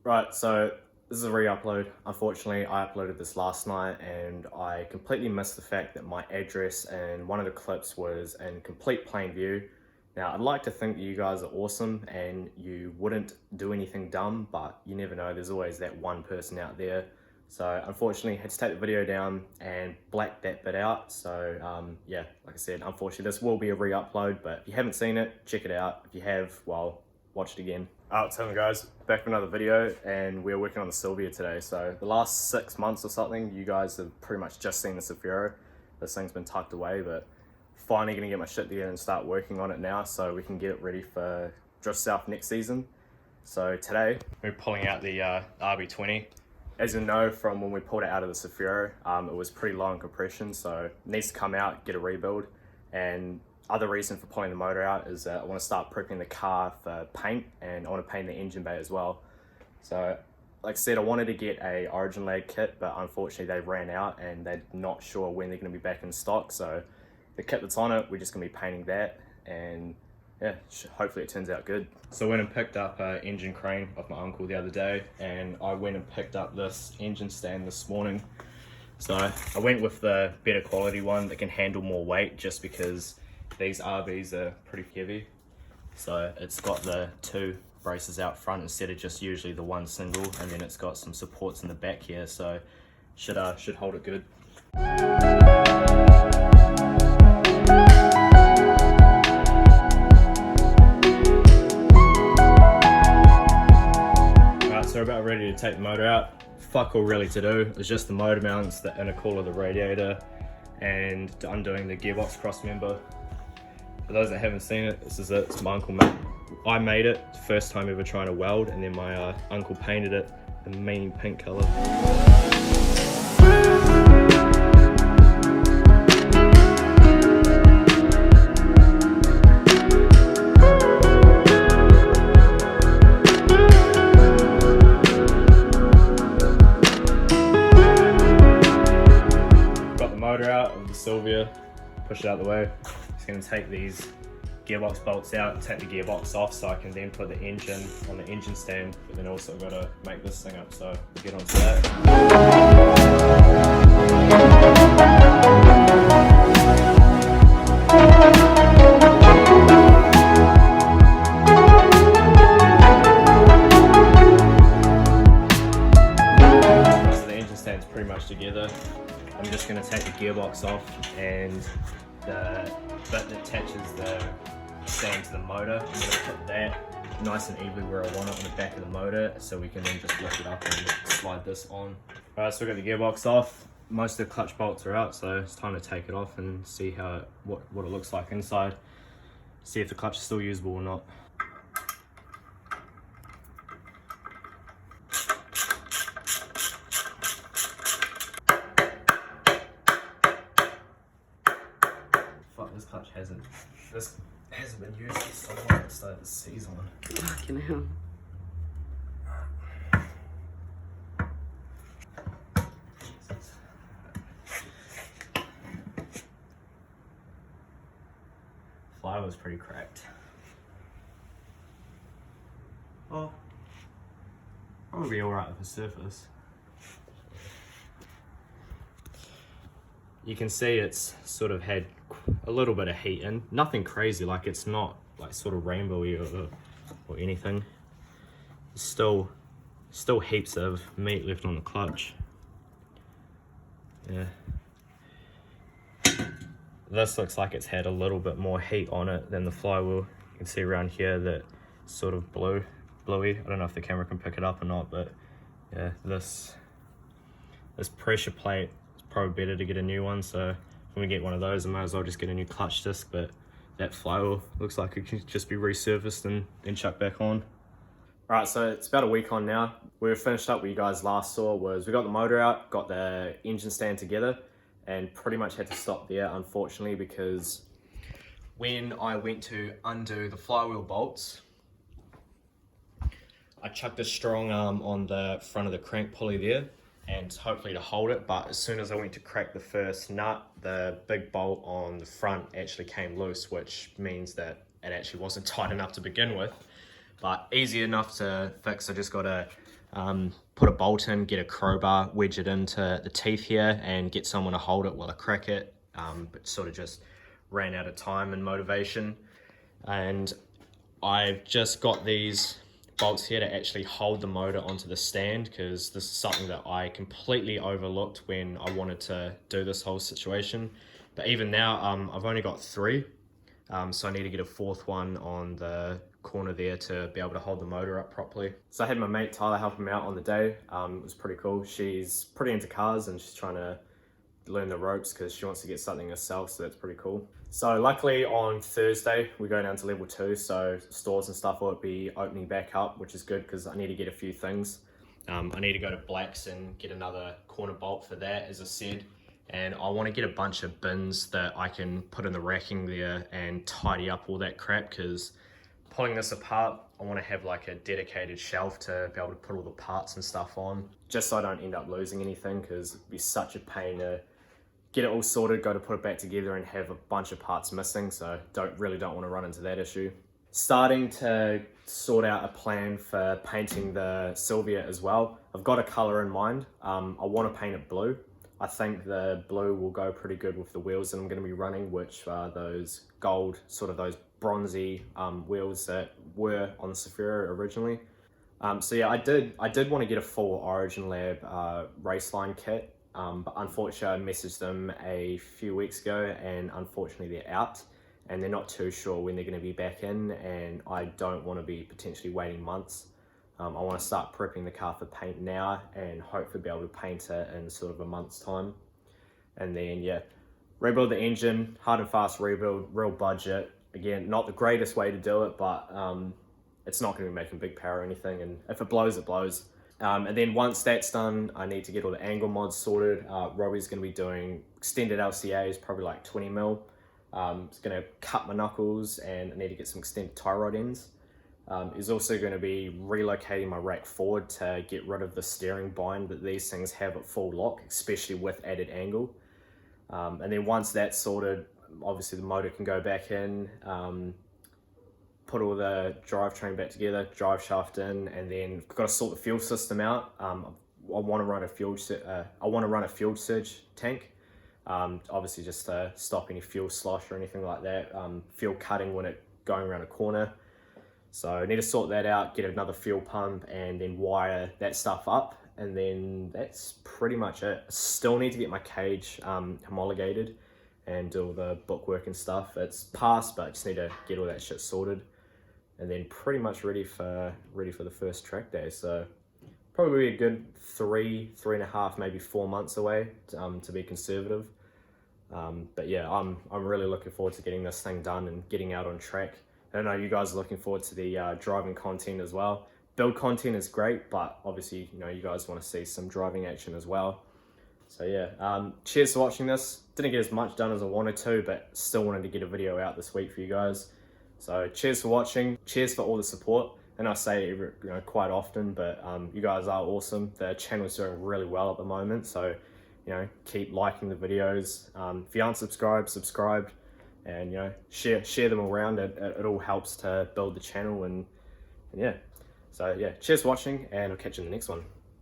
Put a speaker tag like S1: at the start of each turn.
S1: Right, so this is a re-upload. Unfortunately, I uploaded this last night and I completely missed the fact that my address and one of the clips was in complete plain view. Now, I'd like to think that you guys are awesome and you wouldn't do anything dumb, but you never know, there's always that one person out there. So unfortunately, I had to take the video down and black that bit out. So yeah, like I said, unfortunately, this will be a re-upload, but if you haven't seen it, check it out. If you have, well, watch it again. What's happening, guys? Back with another video, and we're working on the Sylvia today. So the last 6 months or something, you guys have pretty much just seen the Safiro. This thing's been tucked away, but finally gonna get my shit together and start working on it now so we can get it ready for Drift South next season. So today, we're pulling out the RB20. As you know from when we pulled it out of the Safiro, it was pretty low in compression, so it needs to come out, get a rebuild. And other reason for pulling the motor out is that I want to start prepping the car for paint, and I want to paint the engine bay as well. So like I said, I wanted to get a origin lag kit, but unfortunately they ran out and they're not sure when they're going to be back in stock. So the kit that's on it, we're just going to be painting that, and yeah, hopefully it turns out good. So I went and picked up an engine crane off my uncle the other day, and I went and picked up this engine stand this morning. So I went with the better quality one that can handle more weight, just because these RVs are pretty heavy. So it's got the 2 braces out front instead of just usually the 1 single, and then it's got some supports in the back here, so should hold it good. Alright, so we're about ready to take the motor out. Fuck all really to do. It's just the motor mounts, the intercooler of the radiator, and undoing the gearbox cross member. For those that haven't seen it, this is it. It's my uncle made. I made it, first time ever trying to weld, and then my uncle painted it the mean pink color. Got the motor out of the Sylvia, push it out the way. Just going to take these gearbox bolts out, take the gearbox off so I can then put the engine on the engine stand, but then also got to make this thing up, so we'll get onto that. So the engine stand's pretty much together. I'm just going to take the gearbox off, and the bit that attaches the stand to the motor, I'm going to put that nice and evenly where I want it on the back of the motor, so we can then just lift it up and slide this on. Alright, so we've got the gearbox off. Most of the clutch bolts are out, so it's time to take it off and see what it looks like inside. See if the clutch is still usable or not. This clutch hasn't been used for so long. It started to seize on.
S2: Fucking hell. Fly was pretty cracked. Well, probably alright with the surface. You can see it's sort of had a little bit of heat in. Nothing crazy, like it's not like sort of rainbowy or anything. Still heaps of meat left on the clutch. Yeah. This looks like it's had a little bit more heat on it than the flywheel. You can see around here that it's sort of bluey. I don't know if the camera can pick it up or not, but yeah, this pressure plate, probably better to get a new one, so when we get one of those I might as well just get a new clutch disc, but that flywheel looks like it can just be resurfaced and then chucked back on. Alright, so it's about a week on now. We were finished up what you guys last saw was we got the motor out, got the engine stand together, and pretty much had to stop there unfortunately, because when I went to undo the flywheel bolts, I chucked a strong arm on the front of the crank pulley there, and hopefully to hold it, but as soon as I went to crack the first nut, the big bolt on the front actually came loose, which means that it actually wasn't tight enough to begin with.
S1: but easy enough to fix. I just got to put a bolt in, get a crowbar, wedge it into the teeth here, and get someone to hold it while I crack it. But sort of just ran out of time and motivation. And I've just got these bolts here to actually hold the motor onto the stand, because this is something that I completely overlooked when I wanted to do this whole situation. But even now, I've only got 3, so I need to get a 4th one on the corner there to be able to hold the motor up properly. So I had my mate Tyler help me out on the day. It was pretty cool. She's pretty into cars and she's trying to learn the ropes because she wants to get something herself, so that's pretty cool. So luckily on Thursday we go down to level 2, so stores and stuff will be opening back up, which is good because I need to get a few things. I need to go to Blacks and get another corner bolt for that, as I said, and I want to get a bunch of bins that I can put in the racking there and tidy up all that crap, because pulling this apart, I want to have like a dedicated shelf to be able to put all the parts and stuff on, just so I don't end up losing anything, because it'd be such a pain to get it all sorted, go to put it back together and have a bunch of parts missing, so really don't want to run into that issue. Starting to sort out a plan for painting the Sylvia as well. I've got a colour in mind. I want to paint it blue. I think the blue will go pretty good with the wheels that I'm going to be running, which are those gold, sort of those bronzy wheels that were on the Safira originally. So yeah, I did want to get a full Origin Lab raceline kit. But unfortunately I messaged them a few weeks ago and unfortunately they're out and they're not too sure when they're going to be back in, and I don't want to be potentially waiting months. I want to start prepping the car for paint now and hopefully be able to paint it in sort of a month's time. And then yeah, rebuild the engine, hard and fast rebuild, real budget. Again, not the greatest way to do it, but it's not going to be making big power or anything, and if it blows, it blows. And then once that's done, I need to get all the angle mods sorted. Robbie's going to be doing extended LCAs, probably like 20 mil. It's going to cut my knuckles and I need to get some extended tie rod ends. He's also going to be relocating my rack forward to get rid of the steering bind that these things have at full lock, especially with added angle. And then once that's sorted, obviously the motor can go back in, put all the drivetrain back together, drive shaft in, and then got to sort the fuel system out. I want to run a fuel surge tank, obviously just to stop any fuel slosh or anything like that. Fuel cutting when it going around a corner. So I need to sort that out, get another fuel pump, and then wire that stuff up, and then that's pretty much it. I still need to get my cage homologated and do all the bookwork and stuff. It's passed, but I just need to get all that shit sorted. And then pretty much ready for the first track day. So probably a good 3.5, maybe 4 months away, to be conservative. But yeah, I'm really looking forward to getting this thing done and getting out on track. I know you guys are looking forward to the driving content as well. Build content is great, but obviously, you guys want to see some driving action as well. So yeah, cheers for watching this. Didn't get as much done as I wanted to, but still wanted to get a video out this week for you guys. So cheers for watching, cheers for all the support, and I say it quite often, but you guys are awesome. The channel's doing really well at the moment, so keep liking the videos. If you aren't subscribed, subscribe, and share them around. It all helps to build the channel, and yeah. So yeah, cheers for watching, and I'll catch you in the next one.